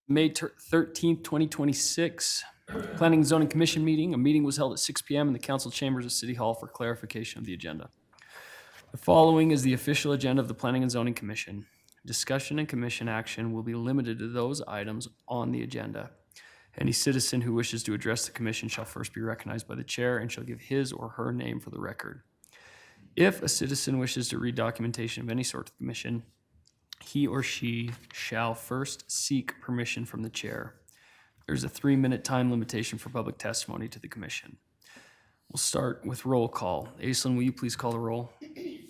May 13th, 2026, Planning and Zoning Commission meeting. A meeting was held at 6 p.m. in the council chambers of City Hall for clarification of the agenda. The following is the official agenda of the Planning and Zoning Commission. Discussion and commission action will be limited to those items on the agenda. Any citizen who wishes to address the commission shall first be recognized by the chair and shall give his or her name for the record. If a citizen wishes to read documentation of any sort to the commission, he or she shall first seek permission from the chair. There's a 3-minute time limitation for public testimony to the commission. We'll start with roll call. Aislinn, will you please call the roll? Benjamin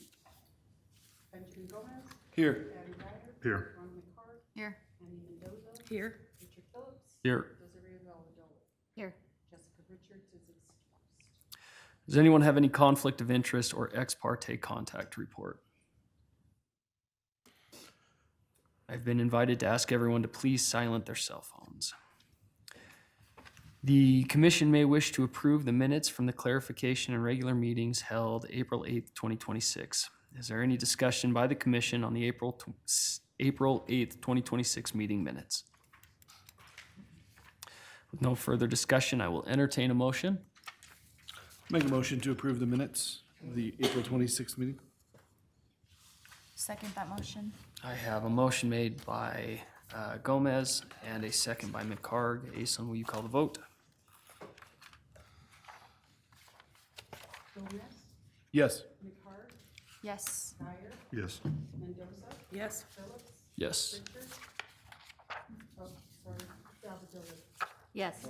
Gomez. Here. Abby Ryder. Here. Ron McCart. Here. Andy Mendoza. Here. Richard Phillips. Here. Desiree Valladolid. Here. Jessica Richards is excused. Does anyone have any conflict of interest or ex parte contact to report? I've been invited to ask everyone to please silent their cell phones. The commission may wish to approve the minutes from the clarification and regular meetings held April 8th, 2026. Is there any discussion by the commission on the April 8th, 2026 meeting minutes? With no further discussion, I will entertain a motion. Make a motion to approve the minutes of the April 26th meeting. Second that motion. I have a motion made by Gomez and a second by McCarg. Aislinn, will you call the vote? Gomez. Yes. McCart. Yes. Dyer. Yes. Mendoza. Yes. Phillips. Yes. Richards. Oh, sorry. Valladolid. Yes.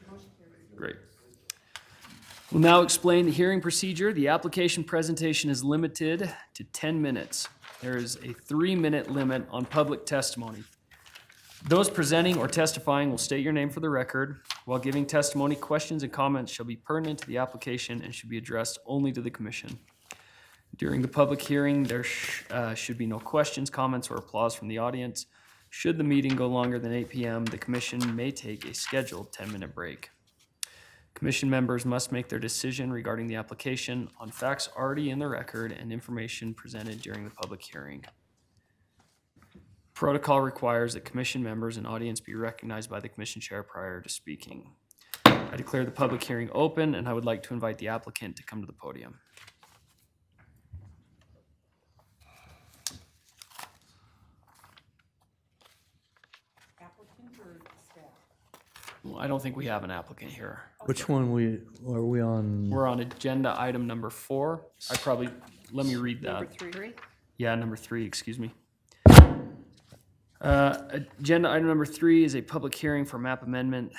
Motion carries. Great. We'll now explain the hearing procedure. The application presentation is limited to 10 minutes. There is a 3-minute limit on public testimony. Those presenting or testifying will state your name for the record. While giving testimony, questions and comments shall be pertinent to the application and should be addressed only to the commission. During the public hearing, there should be no questions, comments, or applause from the audience. Should the meeting go longer than 8 p.m., the commission may take a scheduled 10-minute break. Commission members must make their decision regarding the application on facts already in the record and information presented during the public hearing. Protocol requires that commission members and audience be recognized by the commission chair prior to speaking. I declare the public hearing open, and I would like to invite the applicant to come to the podium. Applicant or staff? Well, I don't think we have an applicant here. Which one are we on? We're on agenda item number 4. Let me read that. Number 3. Yeah, number 3, excuse me. Agenda item number 3 is a public hearing for map amendment,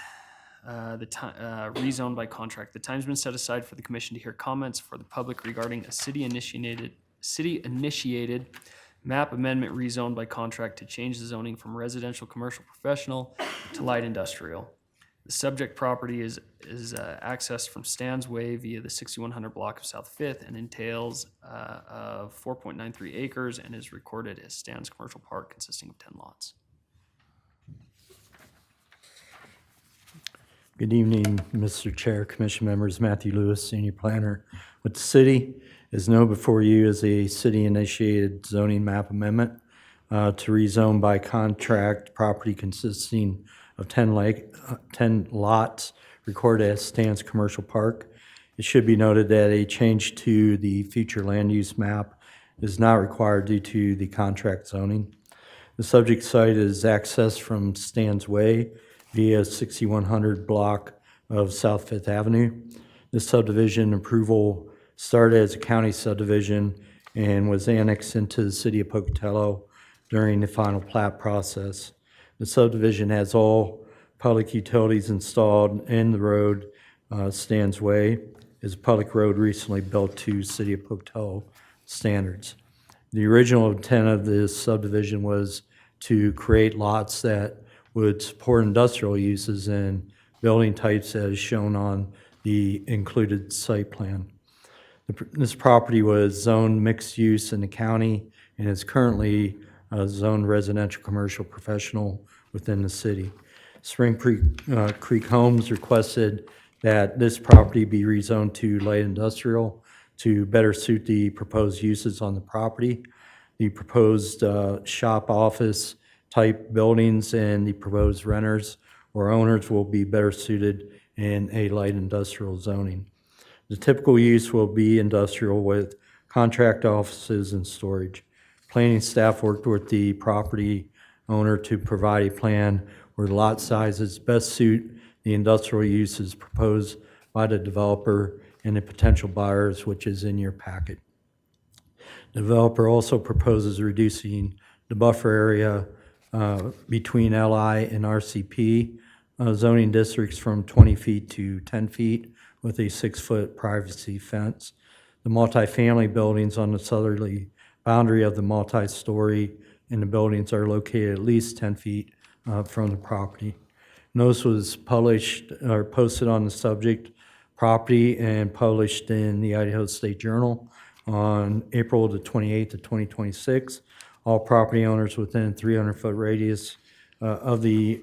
rezoned by contract. The time's been set aside for the commission to hear comments for the public regarding a city-initiated map amendment rezoned by contract to change the zoning from residential, commercial, professional to light industrial. The subject property is accessed from Stan's Way via the 6100 block of South 5th and entails of 4.93 acres and is recorded as Stan's Commercial Park consisting of 10 lots. Good evening, Mr. Chair, Commission members. Matthew Lewis, Senior Planner with the city. As known before you is a city-initiated zoning map amendment to rezone by contract property consisting of 10 lots recorded as Stan's Commercial Park. It should be noted that a change to the future land use map is not required due to the contract zoning. The subject site is accessed from Stan's Way via 6100 block of South 5th Avenue. This subdivision approval started as a county subdivision and was annexed into the city of Pocatello during the final plat process. The subdivision has all public utilities installed in the road. Stan's Way is a public road recently built to City of Pocatello standards. The original intent of this subdivision was to create lots that would support industrial uses and building types as shown on the included site plan. This property was zoned mixed use in the county and is currently zoned residential, commercial, professional within the city. Spring Creek Homes requested that this property be rezoned to light industrial to better suit the proposed uses on the property. the proposed shop office type buildings and the proposed renters or owners will be better suited in a light industrial zoning. The typical use will be industrial with contract offices and storage. Planning staff worked with the property owner to provide a plan where the lot sizes best suit the industrial uses proposed by the developer and the potential buyers, which is in your packet. The developer also proposes reducing the buffer area between LI and RCP zoning districts from 20 feet to 10 feet with a 6-foot privacy fence. The multifamily buildings on the southerly boundary of the multi-story and the buildings are located at least 10 feet from the property. Notice was published or posted on the subject property and published in the Idaho State Journal on April the 28th of 2026. All property owners within 300-foot radius of the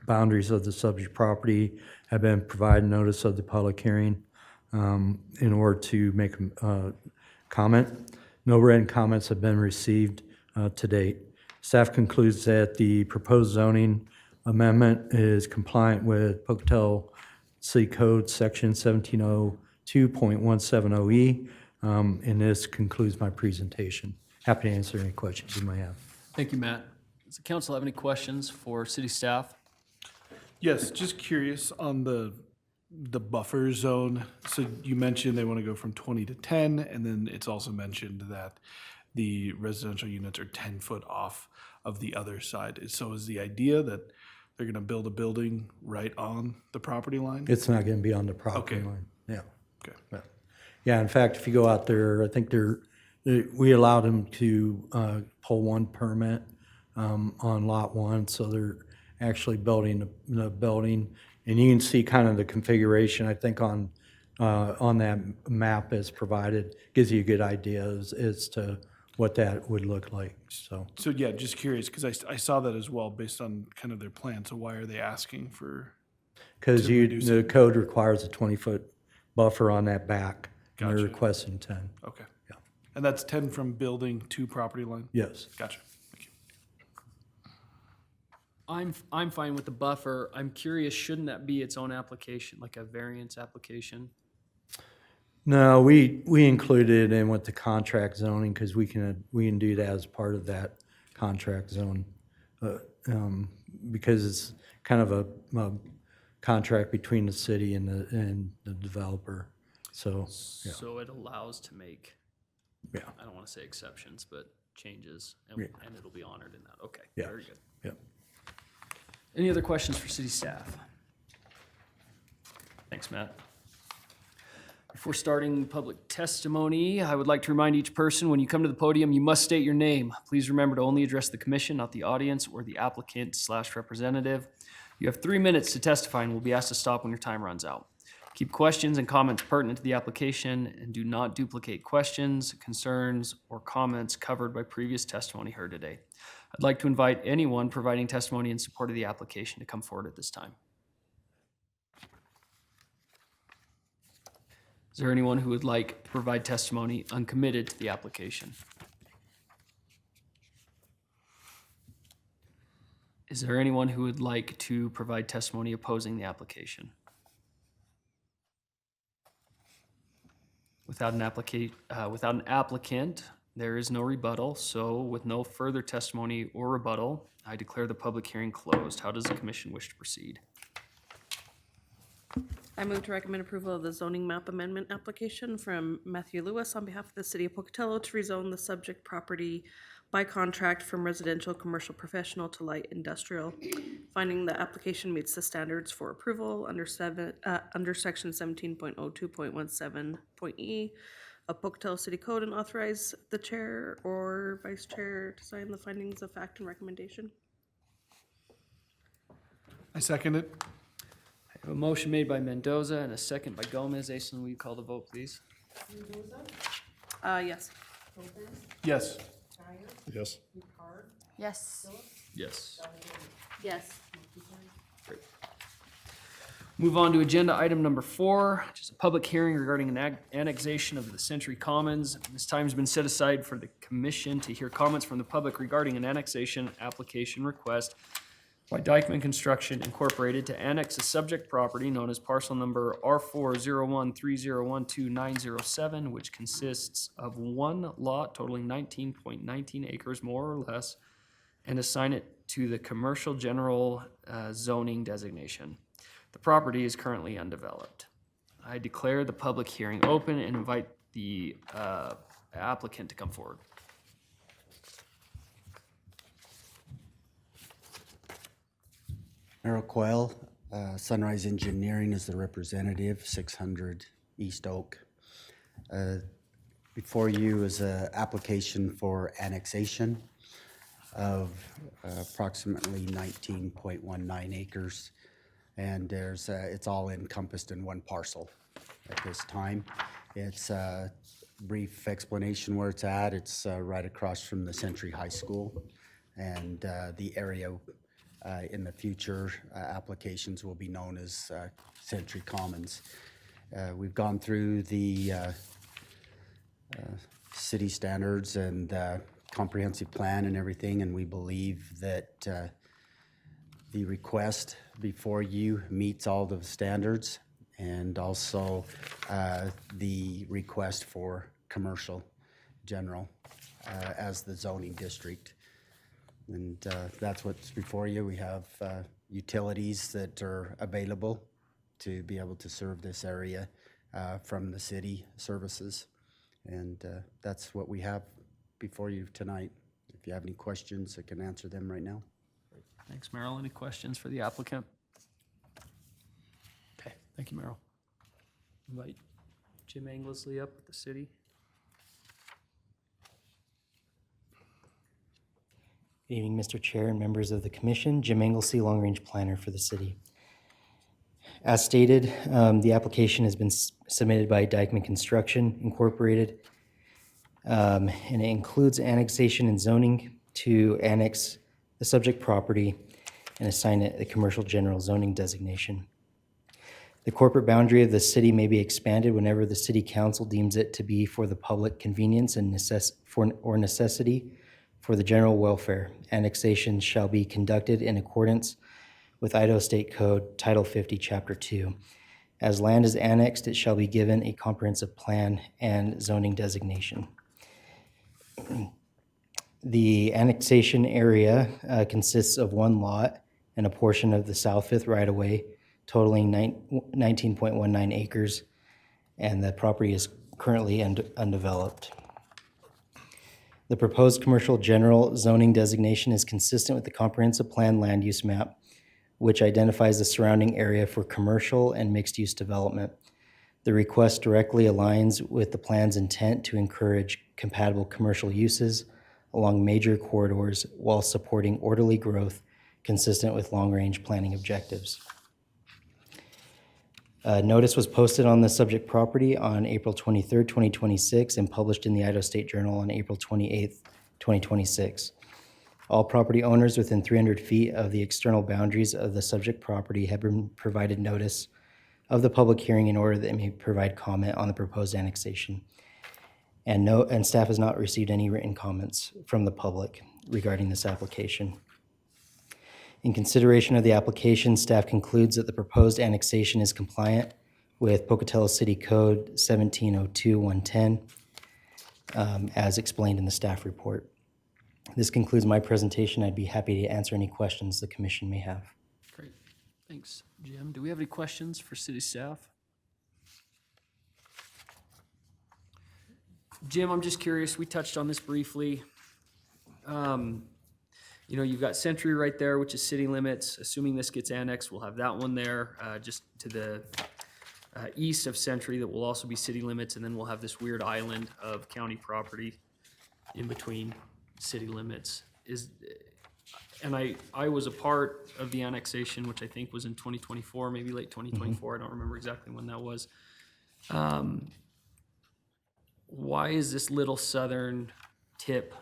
boundaries of the subject property have been provided notice of the public hearing in order to make a comment. No written comments have been received to date. Staff concludes that the proposed zoning amendment is compliant with Pocatello City Code Section 1702.170E, and this concludes my presentation. Happy to answer any questions you may have. Thank you, Matt. Does the council have any questions for city staff? Yes, just curious on the buffer zone. So you mentioned they want to go from 20 to 10, and then it's also mentioned that the residential units are 10 foot off of the other side. So is the idea that they're going to build a building right on the property line? It's not going to be on the property Okay. line. Yeah. Okay. Yeah, in fact, if you go out there, I think we allowed them to pull one permit on lot one, so they're actually building the building. And you can see kind of the configuration, I think, on that map as provided. Gives you a good idea as to what that would look like, so. So yeah, just curious, because I saw that as well based on kind of their plan. So why are they asking for? Because To reduce the code requires a 20-foot buffer on that back. And they're Gotcha. requesting 10, Okay. Yeah. And that's 10 from building to property line? yes. Gotcha. Thank you. I'm fine with the buffer. I'm curious, shouldn't that be its own application, like a variance application? No, we included it in with the contract zoning because we can do that as part of that contract zone. Because it's kind of a contract between the city and the developer, so, yeah. So it allows to make, Yeah. I don't want to say exceptions, but changes, Yeah. and it'll be honored in that. Okay, Yeah. very good. Yep. Any other questions for city staff? Thanks, Matt. Before starting public testimony, I would like to remind each person, when you come to the podium, you must state your name. Please remember to only address the commission, not the audience or the applicant/representative. You have 3 minutes to testify and will be asked to stop when your time runs out. Keep questions and comments pertinent to the application and do not duplicate questions, concerns, or comments covered by previous testimony heard today. I'd like to invite anyone providing testimony in support of the application to come forward at this time. Is there anyone who would like to provide testimony uncommitted to the application? Is there anyone who would like to provide testimony opposing the application? Without an applicant, there is no rebuttal, so with no further testimony or rebuttal, I declare the public hearing closed. How does the commission wish to proceed? I move to recommend approval of the zoning map amendment application from Matthew Lewis on behalf of the city of Pocatello to rezone the subject property by contract from residential, commercial, professional to light industrial, finding the application meets the standards for approval under section 17.02.17.e of Pocatello City Code and authorize the chair or vice chair to sign the findings of fact and recommendation. I second it. I have a motion made by Mendoza and a second by Gomez. Aislinn, will you call the vote, please? Mendoza, Yes. Gomez, Yes. Dyer, Yes. Ricard, Yes. Phillips, Yes. Delavatio. Yes. Motion carried. Great. Move on to agenda item number 4, which is a public hearing regarding an annexation of the Century Commons. This time has been set aside for the commission to hear comments from the public regarding an annexation application request by Dykeman Construction Incorporated to annex a subject property known as parcel number R40130129007, which consists of one lot totaling 19.19 acres, more or less, and assign it to the commercial general zoning designation. The property is currently undeveloped. I declare the public hearing open and invite the applicant to come forward. Merrill Coyle, Sunrise Engineering is the representative, 600 East Oak. Before you is an application for annexation of approximately 19.19 acres. And it's all encompassed in one parcel at this time. It's a brief explanation where it's at. It's right across from the Century High School. And the area in the future applications will be known as Century Commons. We've gone through the city standards and comprehensive plan and everything, and we believe that the request before you meets all the standards, and also the request for commercial general as the zoning district. And that's what's before you. We have utilities that are available to be able to serve this area from the city services. And that's what we have before you tonight. If you have any questions, I can answer them right now. Thanks, Merrill. Any questions for the applicant? Okay, thank you, Merrill. Invite Jim Anglesley up with the city. Good evening, Mr. Chair and members of the commission. Jim Anglesey, Long Range Planner for the city. As stated, the application has been submitted by Dykeman Construction Incorporated, and it includes annexation and zoning to annex the subject property and assign it a commercial general zoning designation. The corporate boundary of the city may be expanded whenever the city council deems it to be for the public convenience and necessity for the general welfare. Annexation shall be conducted in accordance with Idaho State Code Title 50, Chapter 2. As land is annexed, it shall be given a comprehensive plan and zoning designation. The annexation area consists of one lot and a portion of the South Fifth right-of-way totaling 19.19 acres, and the property is currently undeveloped. The proposed commercial general zoning designation is consistent with the comprehensive plan land use map, which identifies the surrounding area for commercial and mixed-use development. The request directly aligns with the plan's intent to encourage compatible commercial uses along major corridors while supporting orderly growth consistent with long-range planning objectives. Notice was posted on the subject property on April 23rd, 2026, and published in the Idaho State Journal on April 28th, 2026. All property owners within 300 feet of the external boundaries of the subject property have been provided notice of the public hearing in order that they may provide comment on the proposed annexation. And staff has not received any written comments from the public regarding this application. In consideration of the application, staff concludes that the proposed annexation is compliant with Pocatello City Code 1702-110, as explained in the staff report. This concludes my presentation. I'd be happy to answer any questions the commission may have. Great, thanks, Jim. Do we have any questions for city staff? Jim, I'm just curious, we touched on this briefly. You know, you've got Century right there, which is city limits. Assuming this gets annexed, we'll have that one there just to the east of Century that will also be city limits, and then we'll have this weird island of county property in between city limits. And I was a part of the annexation, which I think was in 2024, maybe late 2024. I don't remember exactly when that was. Why is this little southern tip,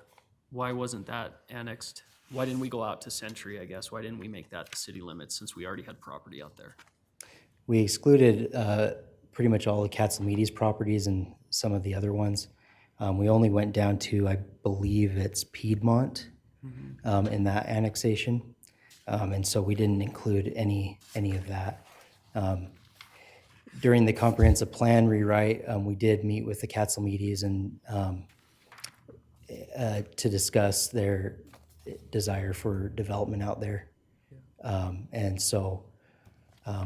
why wasn't that annexed? Why didn't we go out to Century, I guess? Why didn't we make that the city limits since we already had property out there? We excluded pretty much all of Katzelmedes properties and some of the other ones. We only went down to, I believe it's Piedmont in that annexation. And so we didn't include any of that. During the comprehensive plan rewrite, we did meet with the Katzelmedes and to discuss their desire for development out there. And so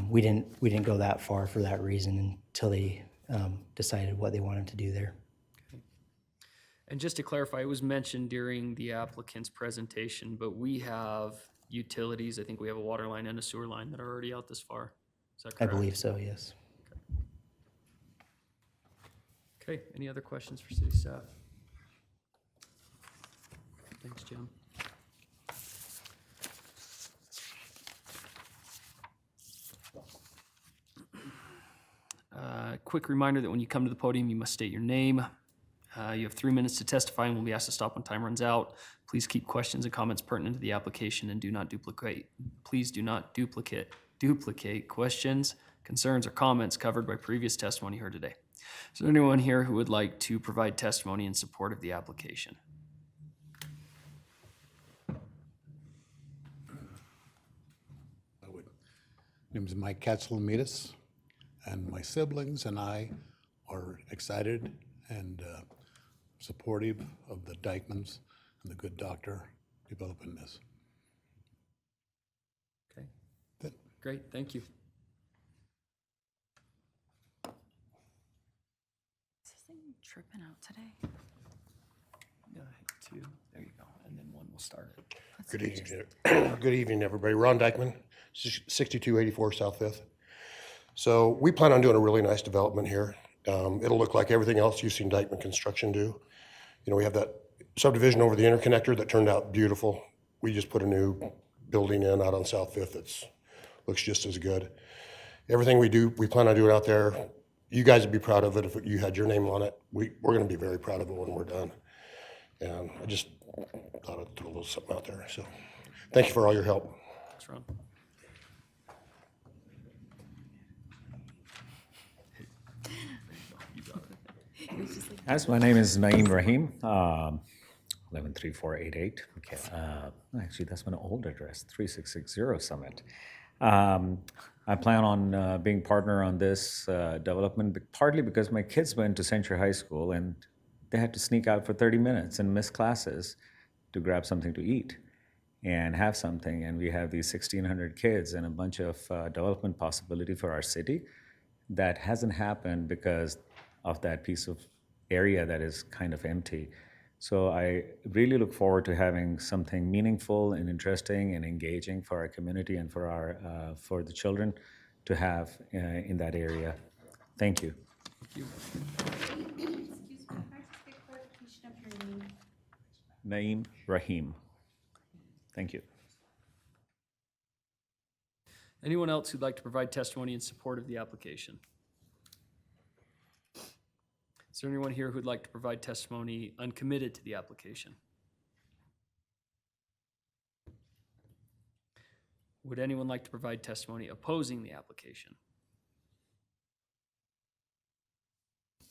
we didn't go that far for that reason until they decided what they wanted to do there. And just to clarify, it was mentioned during the applicant's presentation, but we have utilities. I think we have a water line and a sewer line that are already out this far. Is that I correct? believe so, yes. Okay, any other questions for city staff? Thanks, Jim. Quick reminder that when you come to the podium, you must state your name. You have 3 minutes to testify and will be asked to stop when time runs out. Please keep questions and comments pertinent to the application and do not duplicate. Please do not duplicate questions, concerns, or comments covered by previous testimony heard today. Is there anyone here who would like to provide testimony in support of the application? I would. My name is Mike Katzelmedes, and my siblings and I are excited and supportive of the Dykmans and the good doctor developing this. Okay, Good. great, thank you. Is this thing tripping out today? Yeah, two, there you go, and then one will start it. Good evening, good evening, everybody. Ron Dykeman, 6284 South Fifth. So we plan on doing a really nice development here. It'll look like everything else you've seen Dykeman Construction do. You know, we have that subdivision over the interconnector that turned out beautiful. We just put a new building in out on South Fifth that's looks just as good. Everything we do, we plan on doing out there. You guys would be proud of it if you had your name on it. We're going to be very proud of it when we're done. And I just thought I'd throw a little something out there. So thank you for all your help. Thanks, Ron. As my name is Naeem Rahim, 113488. Okay. Actually, that's my old address, 3660 Summit. I plan on being partner on this development, partly because my kids went to Century High School and they had to sneak out for 30 minutes and miss classes to grab something to eat and have something. And we have these 1,600 kids and a bunch of development possibility for our city that hasn't happened because of that piece of area that is kind of empty. So I really look forward to having something meaningful and interesting and engaging for our community and for our for the children to have in that area. Thank you. Thank you. Excuse me, can I just get clarification of your name? Naeem Rahim. Thank you. Anyone else who'd like to provide testimony in support of the application? Is there anyone here who'd like to provide testimony uncommitted to the application? Would anyone like to provide testimony opposing the application?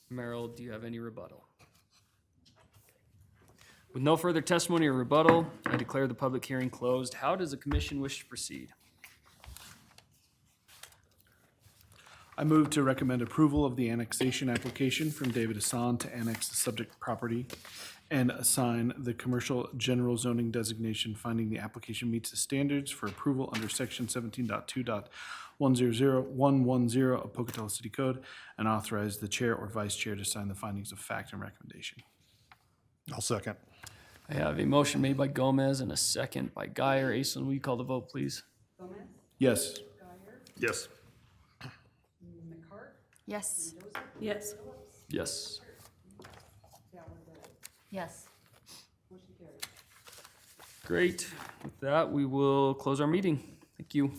Merrill, do you have any rebuttal? With no further testimony or rebuttal, I declare the public hearing closed. How does the commission wish to proceed? I move to recommend approval of the annexation application from David Hassan to annex the subject property and assign the commercial general zoning designation, finding the application meets the standards for approval under section 17.2.100110 of Pocatello City Code, and authorize the chair or vice chair to sign the findings of fact and recommendation. I'll second. I have a motion made by Gomez and a second by Guyer. Aislinn, will you call the vote, please? Gomez? Yes. Guyer? Yes. McCart? Yes. Yes. Yes. Gallagher? Yes. Motion carries. Great. With that, we will close our meeting. Thank you.